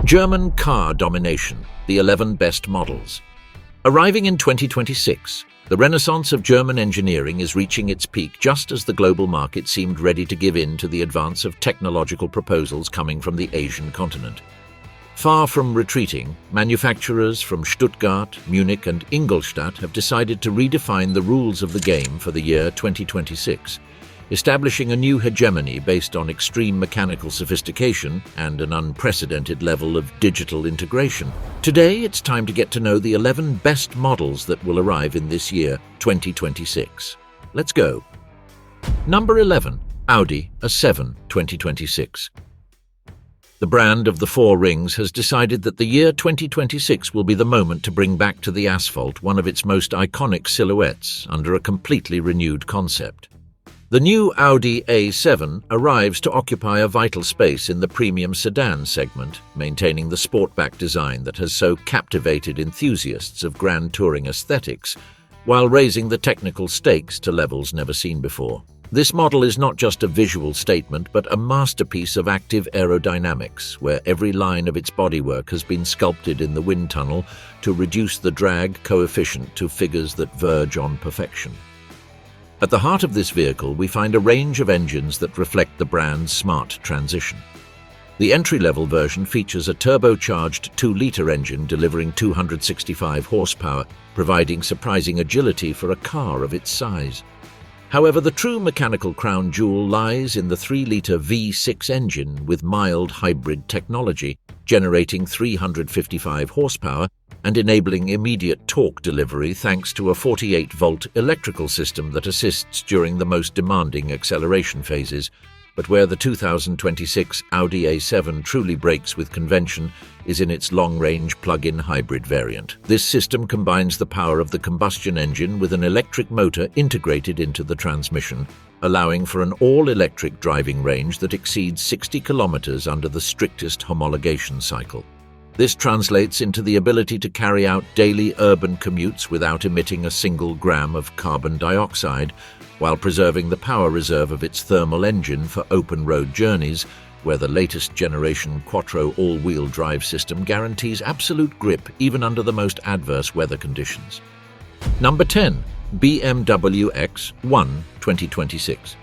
German car domination, the 11 best models. Arriving in 2026, the renaissance of German engineering is reaching its peak just as the global market seemed ready to give in to the advance of technological proposals coming from the Asian continent. Far from retreating, manufacturers from Stuttgart, Munich and Ingolstadt have decided to redefine the rules of the game for the year 2026, establishing a new hegemony based on extreme mechanical sophistication and an unprecedented level of digital integration. Today, it's time to get to know the 11 best models that will arrive in this year, 2026. Let's go. Number 11. Audi A7 2026. The brand of the four rings has decided that the year 2026 will be the moment to bring back to the asphalt one of its most iconic silhouettes under a completely renewed concept. The new Audi A7 arrives to occupy a vital space in the premium sedan segment, maintaining the sportback design that has so captivated enthusiasts of grand touring aesthetics, while raising the technical stakes to levels never seen before. This model is not just a visual statement, but a masterpiece of active aerodynamics, where every line of its bodywork has been sculpted in the wind tunnel to reduce the drag coefficient to figures that verge on perfection. At the heart of this vehicle, we find a range of engines that reflect the brand's smart transition. The entry-level version features a turbocharged 2-liter engine delivering 265 horsepower, providing surprising agility for a car of its size. However, the true mechanical crown jewel lies in the 3-liter V6 engine with mild hybrid technology, generating 355 horsepower and enabling immediate torque delivery thanks to a 48-volt electrical system that assists during the most demanding acceleration phases. But where the 2026 Audi A7 truly breaks with convention is in its long-range plug-in hybrid variant. This system combines the power of the combustion engine with an electric motor integrated into the transmission, allowing for an all-electric driving range that exceeds 60 kilometers under the strictest homologation cycle. This translates into the ability to carry out daily urban commutes without emitting a single gram of carbon dioxide, while preserving the power reserve of its thermal engine for open road journeys, where the latest generation Quattro all-wheel drive system guarantees absolute grip even under the most adverse weather conditions. Number 10. BMW X1 2026.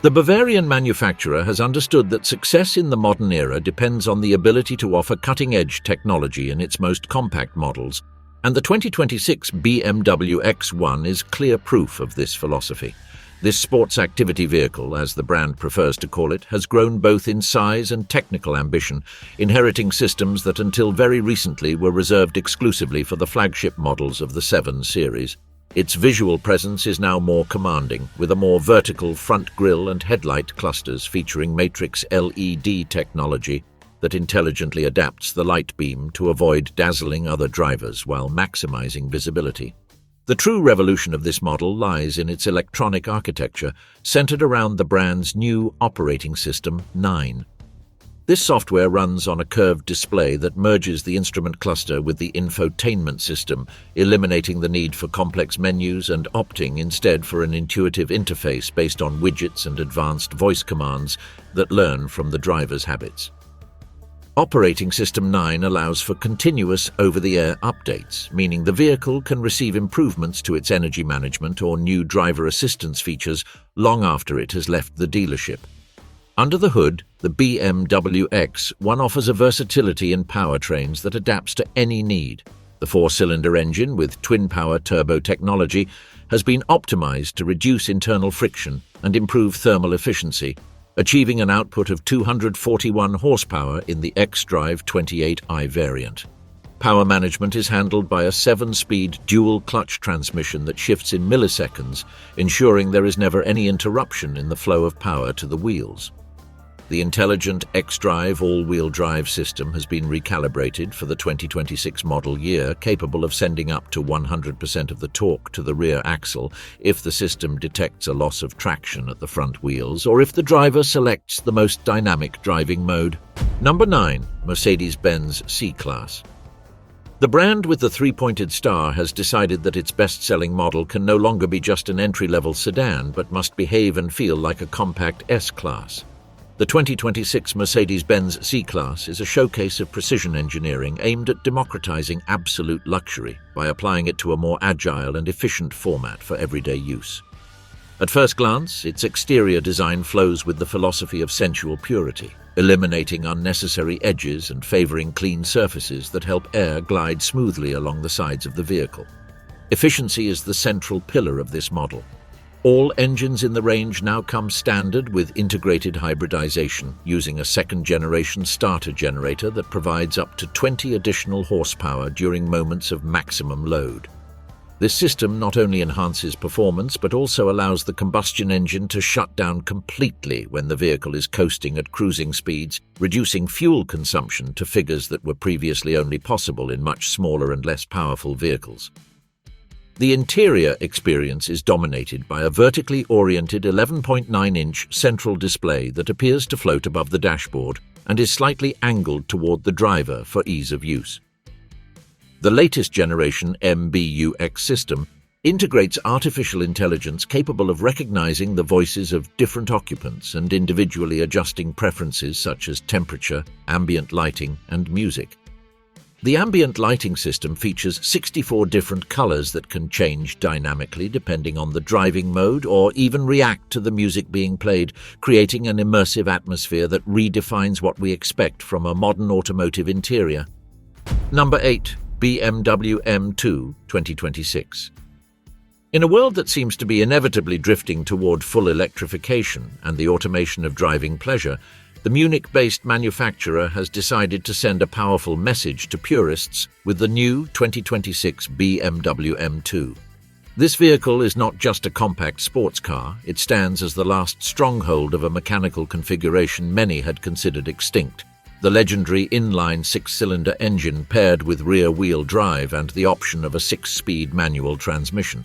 The Bavarian manufacturer has understood that success in the modern era depends on the ability to offer cutting-edge technology in its most compact models, and the 2026 BMW X1 is clear proof of this philosophy. This sports activity vehicle, as the brand prefers to call it, has grown both in size and technical ambition, inheriting systems that until very recently were reserved exclusively for the flagship models of the 7 series. Its visual presence is now more commanding, with a more vertical front grille and headlight clusters featuring matrix LED technology that intelligently adapts the light beam to avoid dazzling other drivers while maximizing visibility. The true revolution of this model lies in its electronic architecture, centered around the brand's new operating system, 9. This software runs on a curved display that merges the instrument cluster with the infotainment system, eliminating the need for complex menus and opting instead for an intuitive interface based on widgets and advanced voice commands that learn from the driver's habits. Operating System 9 allows for continuous over-the-air updates, meaning the vehicle can receive improvements to its energy management or new driver assistance features long after it has left the dealership. Under the hood, the BMW X1 offers a versatility in powertrains that adapts to any need. The 4-cylinder engine with twin-power turbo technology has been optimized to reduce internal friction and improve thermal efficiency, achieving an output of 241 horsepower in the xDrive 28i variant. Power management is handled by a 7-speed dual-clutch transmission that shifts in milliseconds, ensuring there is never any interruption in the flow of power to the wheels. The intelligent xDrive all-wheel drive system has been recalibrated for the 2026 model year, capable of sending up to 100% of the torque to the rear axle if the system detects a loss of traction at the front wheels or if the driver selects the most dynamic driving mode. Number 9. Mercedes-Benz C-Class. The brand with the 3-pointed star has decided that its best-selling model can no longer be just an entry-level sedan, but must behave and feel like a compact S-Class. The 2026 Mercedes-Benz C-Class is a showcase of precision engineering aimed at democratizing absolute luxury by applying it to a more agile and efficient format for everyday use. At first glance, its exterior design flows with the philosophy of sensual purity, eliminating unnecessary edges and favoring clean surfaces that help air glide smoothly along the sides of the vehicle. Efficiency is the central pillar of this model. All engines in the range now come standard with integrated hybridization, using a second-generation starter generator that provides up to 20 additional horsepower during moments of maximum load. This system not only enhances performance but also allows the combustion engine to shut down completely when the vehicle is coasting at cruising speeds, reducing fuel consumption to figures that were previously only possible in much smaller and less powerful vehicles. The interior experience is dominated by a vertically oriented 11.9-inch central display that appears to float above the dashboard and is slightly angled toward the driver for ease of use. The latest generation MBUX system integrates artificial intelligence capable of recognizing the voices of different occupants and individually adjusting preferences such as temperature, ambient lighting, and music. The ambient lighting system features 64 different colors that can change dynamically depending on the driving mode or even react to the music being played, creating an immersive atmosphere that redefines what we expect from a modern automotive interior. Number 8. BMW M2 2026. In a world that seems to be inevitably drifting toward full electrification and the automation of driving pleasure, the Munich-based manufacturer has decided to send a powerful message to purists with the new 2026 BMW M2. This vehicle is not just a compact sports car, it stands as the last stronghold of a mechanical configuration many had considered extinct. The legendary inline six-cylinder engine paired with rear-wheel drive and the option of a 6-speed manual transmission.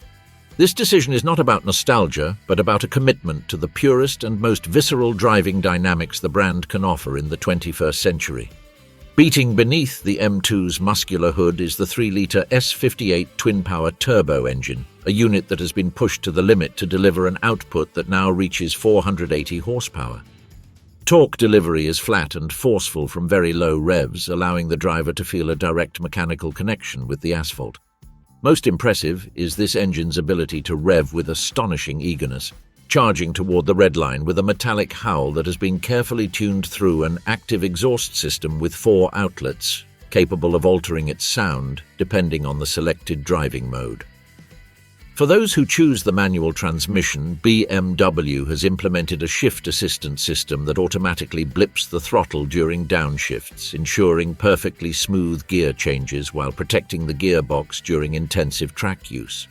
This decision is not about nostalgia, but about a commitment to the purest and most visceral driving dynamics the brand can offer in the 21st century. Beating beneath the M2's muscular hood is the 3-litre S58 twin-power turbo engine, a unit that has been pushed to the limit to deliver an output that now reaches 480 horsepower. Torque delivery is flat and forceful from very low revs, allowing the driver to feel a direct mechanical connection with the asphalt. Most impressive is this engine's ability to rev with astonishing eagerness, charging toward the red line with a metallic howl that has been carefully tuned through an active exhaust system with 4 outlets, capable of altering its sound depending on the selected driving mode. For those who choose the manual transmission, BMW has implemented a shift assistance system that automatically blips the throttle during downshifts, ensuring perfectly smooth gear changes while protecting the gearbox during intensive track use.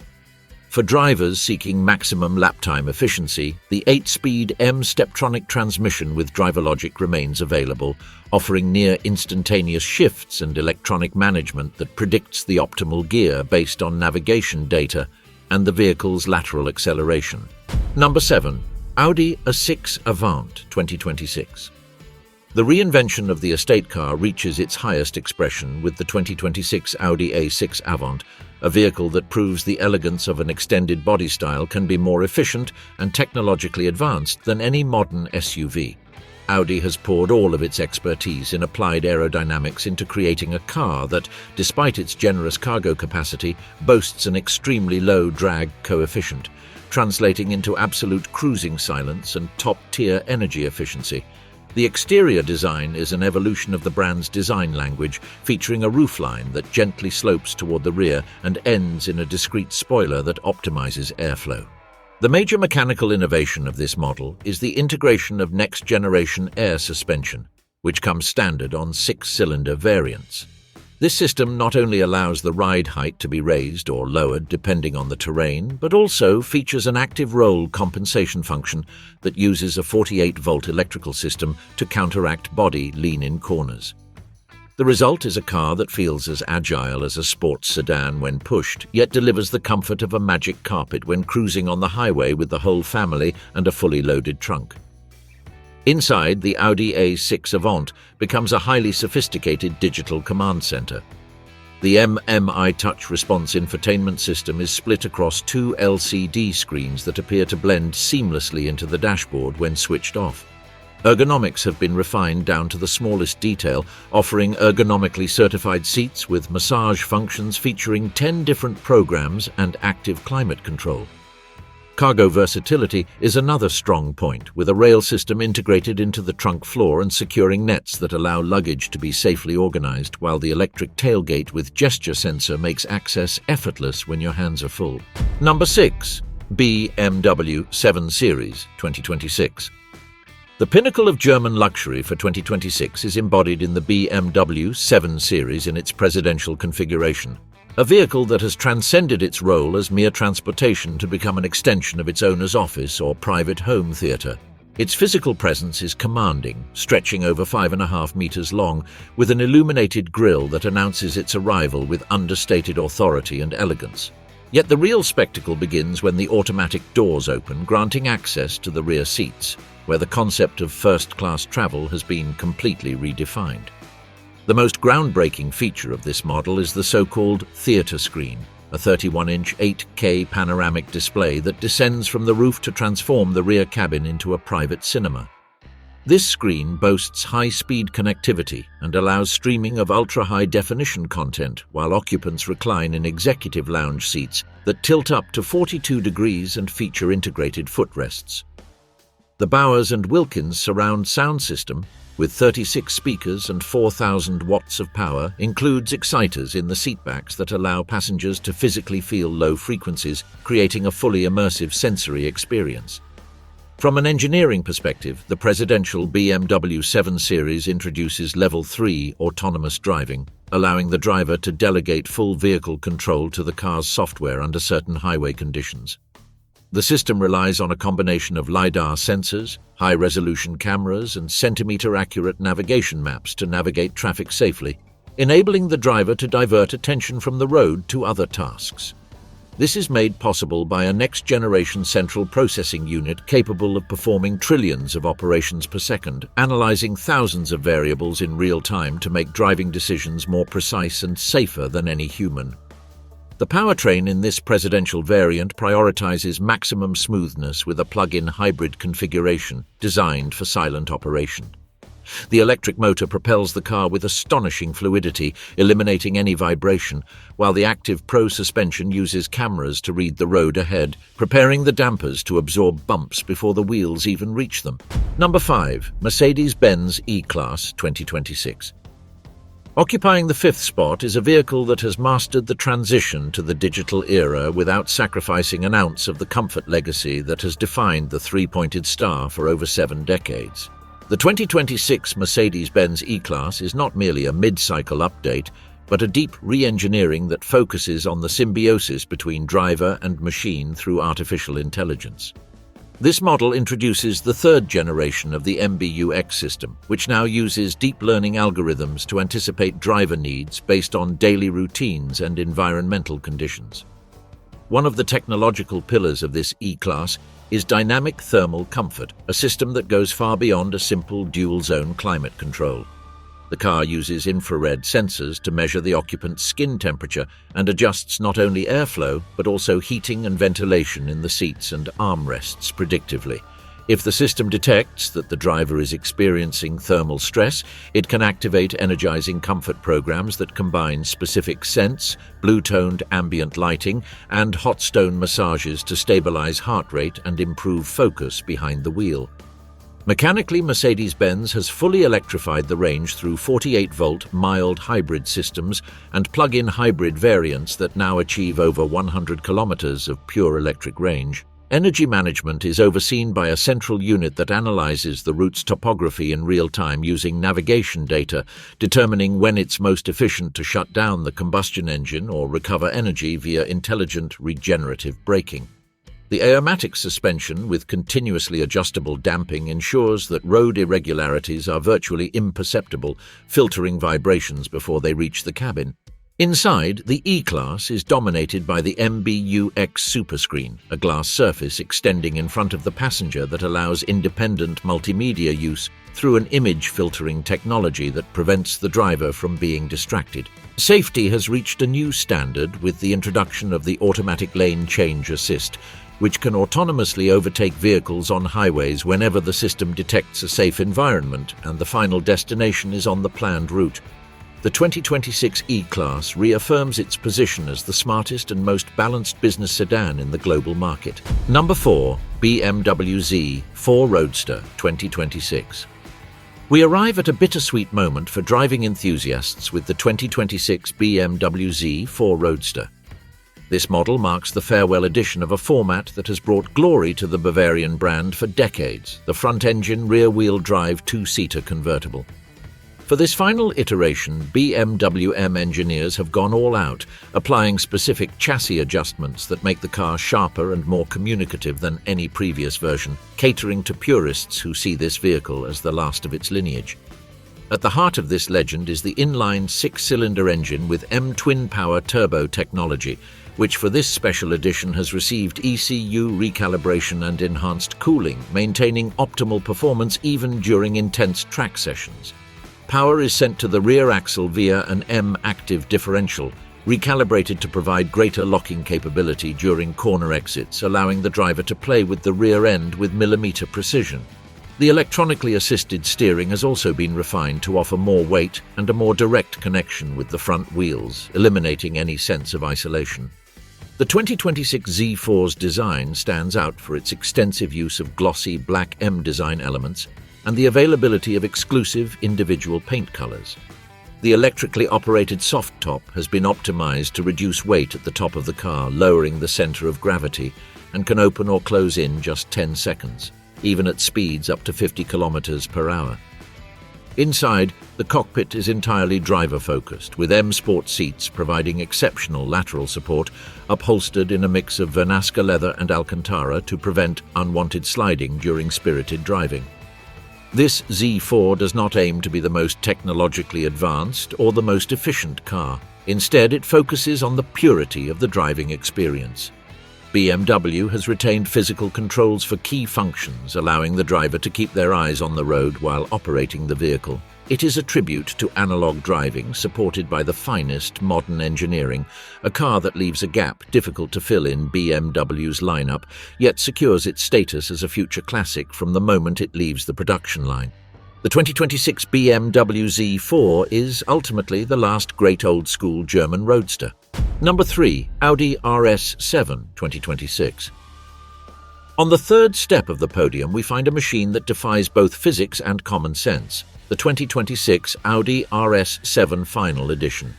For drivers seeking maximum lap time efficiency, the 8-speed M-Steptronic transmission with DriverLogic remains available, offering near instantaneous shifts and electronic management that predicts the optimal gear based on navigation data and the vehicle's lateral acceleration. Number 7. Audi A6 Avant 2026. The reinvention of the estate car reaches its highest expression with the 2026 Audi A6 Avant, a vehicle that proves the elegance of an extended body style can be more efficient and technologically advanced than any modern SUV. Audi has poured all of its expertise in applied aerodynamics into creating a car that, despite its generous cargo capacity, boasts an extremely low drag coefficient, translating into absolute cruising silence and top-tier energy efficiency. The exterior design is an evolution of the brand's design language, featuring a roofline that gently slopes toward the rear and ends in a discrete spoiler that optimizes airflow. The major mechanical innovation of this model is the integration of next-generation air suspension, which comes standard on 6-cylinder variants. This system not only allows the ride height to be raised or lowered depending on the terrain, but also features an active roll compensation function that uses a 48-volt electrical system to counteract body lean-in corners. The result is a car that feels as agile as a sports sedan when pushed, yet delivers the comfort of a magic carpet when cruising on the highway with the whole family and a fully loaded trunk. Inside, the Audi A6 Avant becomes a highly sophisticated digital command center. The MMI Touch Response infotainment system is split across 2 LCD screens that appear to blend seamlessly into the dashboard when switched off. Ergonomics have been refined down to the smallest detail, offering ergonomically certified seats with massage functions featuring 10 different programs and active climate control. Cargo versatility is another strong point, with a rail system integrated into the trunk floor and securing nets that allow luggage to be safely organized, while the electric tailgate with gesture sensor makes access effortless when your hands are full. Number 6. BMW 7 Series 2026. The pinnacle of German luxury for 2026 is embodied in the BMW 7 Series in its presidential configuration, a vehicle that has transcended its role as mere transportation to become an extension of its owner's office or private home theatre. Its physical presence is commanding, stretching over 5.5 meters long, with an illuminated grille that announces its arrival with understated authority and elegance. Yet the real spectacle begins when the automatic doors open, granting access to the rear seats, where the concept of first-class travel has been completely redefined. The most groundbreaking feature of this model is the so-called theatre screen, a 31-inch 8K panoramic display that descends from the roof to transform the rear cabin into a private cinema. This screen boasts high-speed connectivity and allows streaming of ultra-high-definition content while occupants recline in executive lounge seats that tilt up to 42 degrees and feature integrated footrests. The Bowers & Wilkins surround sound system, with 36 speakers and 4,000 watts of power, includes exciters in the seatbacks that allow passengers to physically feel low frequencies, creating a fully immersive sensory experience. From an engineering perspective, the presidential BMW 7 Series introduces Level 3 autonomous driving, allowing the driver to delegate full vehicle control to the car's software under certain highway conditions. The system relies on a combination of LiDAR sensors, high-resolution cameras, and centimeter-accurate navigation maps to navigate traffic safely, enabling the driver to divert attention from the road to other tasks. This is made possible by a next-generation central processing unit capable of performing trillions of operations per second, analyzing thousands of variables in real time to make driving decisions more precise and safer than any human. The powertrain in this presidential variant prioritizes maximum smoothness with a plug-in hybrid configuration designed for silent operation. The electric motor propels the car with astonishing fluidity, eliminating any vibration, while the Active Pro suspension uses cameras to read the road ahead, preparing the dampers to absorb bumps before the wheels even reach them. Number 5. Mercedes-Benz E-Class 2026. Occupying the 5th spot is a vehicle that has mastered the transition to the digital era without sacrificing an ounce of the comfort legacy that has defined the three-pointed star for over 7 decades. The 2026 Mercedes-Benz E-Class is not merely a mid-cycle update, but a deep re-engineering that focuses on the symbiosis between driver and machine through artificial intelligence. This model introduces the 3rd generation of the MBUX system, which now uses deep learning algorithms to anticipate driver needs based on daily routines and environmental conditions. One of the technological pillars of this E-Class is dynamic thermal comfort, a system that goes far beyond a simple dual-zone climate control. The car uses infrared sensors to measure the occupant's skin temperature and adjusts not only airflow, but also heating and ventilation in the seats and armrests predictively. If the system detects that the driver is experiencing thermal stress, it can activate energizing comfort programs that combine specific scents, blue-toned ambient lighting, and hot stone massages to stabilize heart rate and improve focus behind the wheel. Mechanically, Mercedes-Benz has fully electrified the range through 48-volt mild hybrid systems and plug-in hybrid variants that now achieve over 100 kilometers of pure electric range. Energy management is overseen by a central unit that analyzes the route's topography in real time using navigation data, determining when it's most efficient to shut down the combustion engine or recover energy via intelligent regenerative braking. The aromatic suspension with continuously adjustable damping ensures that road irregularities are virtually imperceptible, filtering vibrations before they reach the cabin. Inside, the E-Class is dominated by the MBUX Superscreen, a glass surface extending in front of the passenger that allows independent multimedia use through an image filtering technology that prevents the driver from being distracted. Safety has reached a new standard with the introduction of the automatic lane change assist, which can autonomously overtake vehicles on highways whenever the system detects a safe environment and the final destination is on the planned route. The 2026 E-Class reaffirms its position as the smartest and most balanced business sedan in the global market. Number 4. BMW Z4 Roadster 2026. We arrive at a bittersweet moment for driving enthusiasts with the 2026 BMW Z4 Roadster. This model marks the farewell edition of a format that has brought glory to the Bavarian brand for decades, the front-engine, rear-wheel drive two-seater convertible. For this final iteration, BMW M engineers have gone all out, applying specific chassis adjustments that make the car sharper and more communicative than any previous version, catering to purists who see this vehicle as the last of its lineage. At the heart of this legend is the inline six-cylinder engine with M twin-power turbo technology, which for this special edition has received ECU recalibration and enhanced cooling, maintaining optimal performance even during intense track sessions. Power is sent to the rear axle via an M active differential, recalibrated to provide greater locking capability during corner exits, allowing the driver to play with the rear end with millimeter precision. The electronically assisted steering has also been refined to offer more weight and a more direct connection with the front wheels, eliminating any sense of isolation. The 2026 Z4's design stands out for its extensive use of glossy black M design elements and the availability of exclusive individual paint colors. The electrically operated soft top has been optimized to reduce weight at the top of the car, lowering the center of gravity, and can open or close in just 10 seconds, even at speeds up to 50 kilometers per hour. Inside, the cockpit is entirely driver-focused, with M Sport seats providing exceptional lateral support, upholstered in a mix of Vernasca leather and Alcantara to prevent unwanted sliding during spirited driving. This Z4 does not aim to be the most technologically advanced or the most efficient car. Instead, it focuses on the purity of the driving experience. BMW has retained physical controls for key functions, allowing the driver to keep their eyes on the road while operating the vehicle. It is a tribute to analog driving, supported by the finest modern engineering, a car that leaves a gap difficult to fill in BMW's lineup, yet secures its status as a future classic from the moment it leaves the production line. The 2026 BMW Z4 is ultimately the last great old-school German roadster. Number 3. Audi RS7 2026. On the third step of the podium, we find a machine that defies both physics and common sense, the 2026 Audi RS7 Final Edition.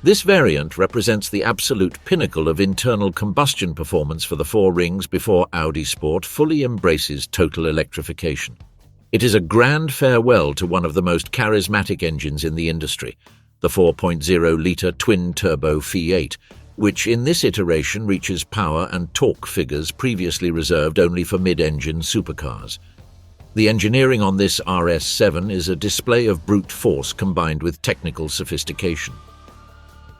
This variant represents the absolute pinnacle of internal combustion performance for the four rings before Audi Sport fully embraces total electrification. It is a grand farewell to one of the most charismatic engines in the industry, the 4.0-litre twin-turbo V8, which in this iteration reaches power and torque figures previously reserved only for mid-engine supercars. The engineering on this RS7 is a display of brute force combined with technical sophistication.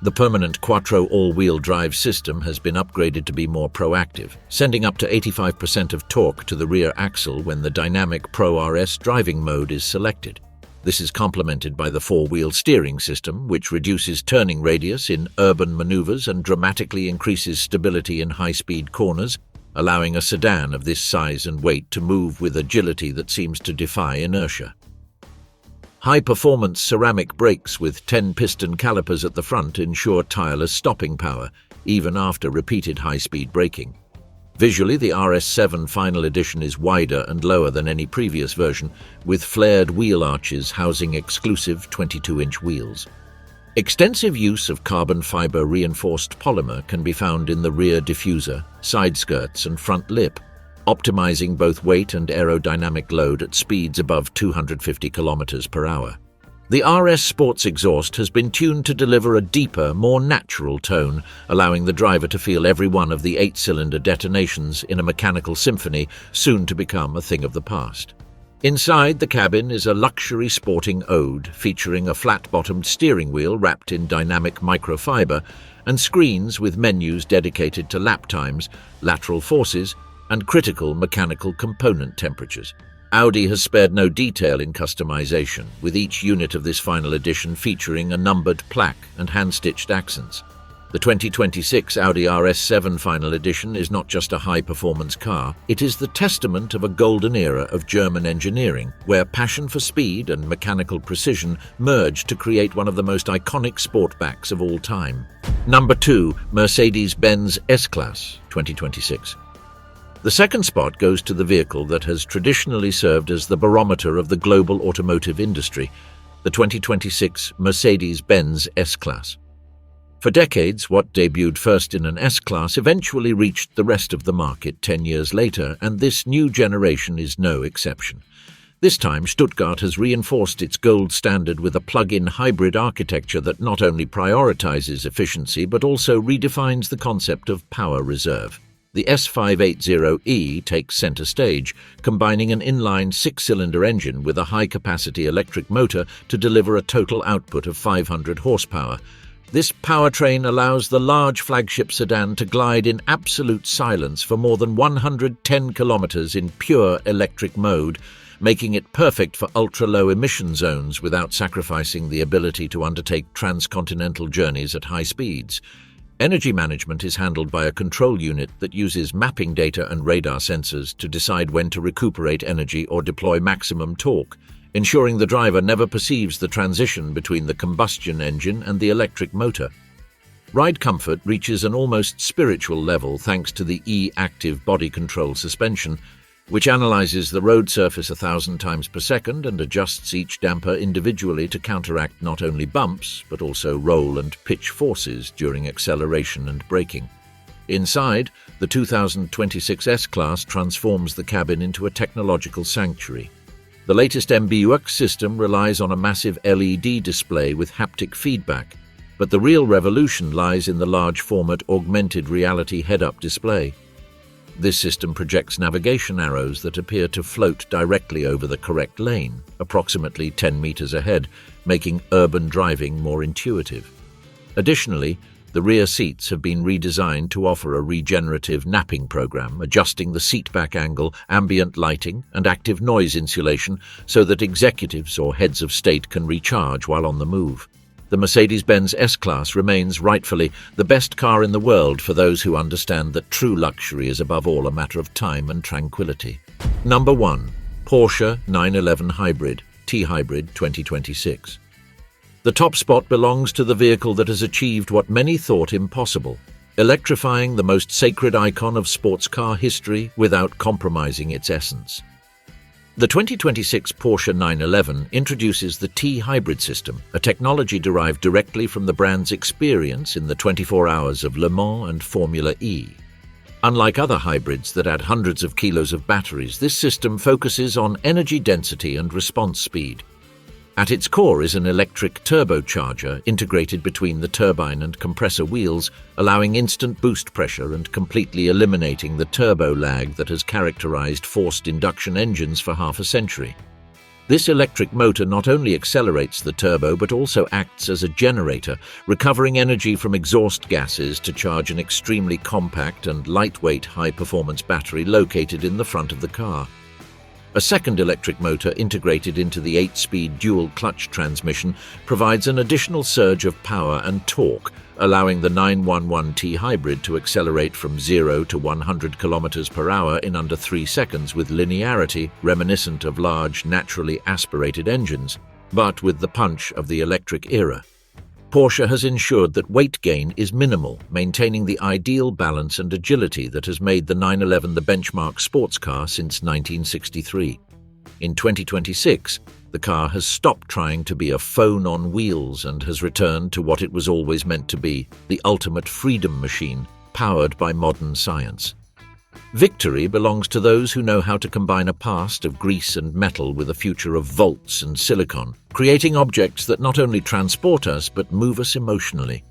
The permanent Quattro all-wheel drive system has been upgraded to be more proactive, sending up to 85% of torque to the rear axle when the dynamic Pro RS driving mode is selected. This is complemented by the four-wheel steering system, which reduces turning radius in urban maneuvers and dramatically increases stability in high-speed corners, allowing a sedan of this size and weight to move with agility that seems to defy inertia. High-performance ceramic brakes with 10-piston calipers at the front ensure tireless stopping power, even after repeated high-speed braking. Visually, the RS7 Final Edition is wider and lower than any previous version, with flared wheel arches housing exclusive 22-inch wheels. Extensive use of carbon fiber reinforced polymer can be found in the rear diffuser, side skirts and front lip, optimizing both weight and aerodynamic load at speeds above 250 km per hour. The RS Sports exhaust has been tuned to deliver a deeper, more natural tone, allowing the driver to feel every one of the 8-cylinder detonations in a mechanical symphony soon to become a thing of the past. Inside the cabin is a luxury sporting ode featuring a flat-bottomed steering wheel wrapped in dynamic microfiber and screens with menus dedicated to lap times, lateral forces, and critical mechanical component temperatures. Audi has spared no detail in customization, with each unit of this final edition featuring a numbered plaque and hand-stitched accents. The 2026 Audi RS7 Final Edition is not just a high-performance car, it is the testament of a golden era of German engineering, where passion for speed and mechanical precision merged to create one of the most iconic sportbacks of all time. Number 2, Mercedes-Benz S-Class 2026. The second spot goes to the vehicle that has traditionally served as the barometer of the global automotive industry, the 2026 Mercedes-Benz S-Class. For decades, what debuted first in an S-Class eventually reached the rest of the market 10 years later, and this new generation is no exception. This time, Stuttgart has reinforced its gold standard with a plug-in hybrid architecture that not only prioritizes efficiency but also redefines the concept of power reserve. The S580e takes center stage, combining an inline six-cylinder engine with a high-capacity electric motor to deliver a total output of 500 horsepower. This powertrain allows the large flagship sedan to glide in absolute silence for more than 110 kilometers in pure electric mode, making it perfect for ultra-low emission zones without sacrificing the ability to undertake transcontinental journeys at high speeds. Energy management is handled by a control unit that uses mapping data and radar sensors to decide when to recuperate energy or deploy maximum torque, ensuring the driver never perceives the transition between the combustion engine and the electric motor. Ride comfort reaches an almost spiritual level thanks to the E-Active body control suspension, which analyzes the road surface 1,000 times per second and adjusts each damper individually to counteract not only bumps, but also roll and pitch forces during acceleration and braking. Inside, the 2026 S-Class transforms the cabin into a technological sanctuary. The latest MBUX system relies on a massive LED display with haptic feedback, but the real revolution lies in the large-format augmented reality head-up display. This system projects navigation arrows that appear to float directly over the correct lane, approximately 10 meters ahead, making urban driving more intuitive. Additionally, the rear seats have been redesigned to offer a regenerative napping program, adjusting the seatback angle, ambient lighting, and active noise insulation so that executives or heads of state can recharge while on the move. The Mercedes-Benz S-Class remains rightfully the best car in the world for those who understand that true luxury is above all a matter of time and tranquility. Number 1. Porsche 911 Hybrid, T-Hybrid 2026. The top spot belongs to the vehicle that has achieved what many thought impossible, electrifying the most sacred icon of sports car history without compromising its essence. The 2026 Porsche 911 introduces the T-Hybrid system, a technology derived directly from the brand's experience in the 24 hours of Le Mans and Formula E. Unlike other hybrids that add hundreds of kilos of batteries, this system focuses on energy density and response speed. At its core is an electric turbocharger integrated between the turbine and compressor wheels, allowing instant boost pressure and completely eliminating the turbo lag that has characterized forced induction engines for half a century. This electric motor not only accelerates the turbo but also acts as a generator, recovering energy from exhaust gases to charge an extremely compact and lightweight high-performance battery located in the front of the car. A second electric motor integrated into the 8-speed dual-clutch transmission provides an additional surge of power and torque, allowing the 911T Hybrid to accelerate from 0 to 100 km per hour in under 3 seconds with linearity reminiscent of large, naturally aspirated engines, but with the punch of the electric era. Porsche has ensured that weight gain is minimal, maintaining the ideal balance and agility that has made the 911 the benchmark sports car since 1963. In 2026, the car has stopped trying to be a phone on wheels and has returned to what it was always meant to be, the ultimate freedom machine, powered by modern science. Victory belongs to those who know how to combine a past of grease and metal with a future of volts and silicon, creating objects that not only transport us but move us emotionally.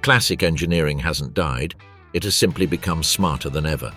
Classic engineering hasn't died, it has simply become smarter than ever.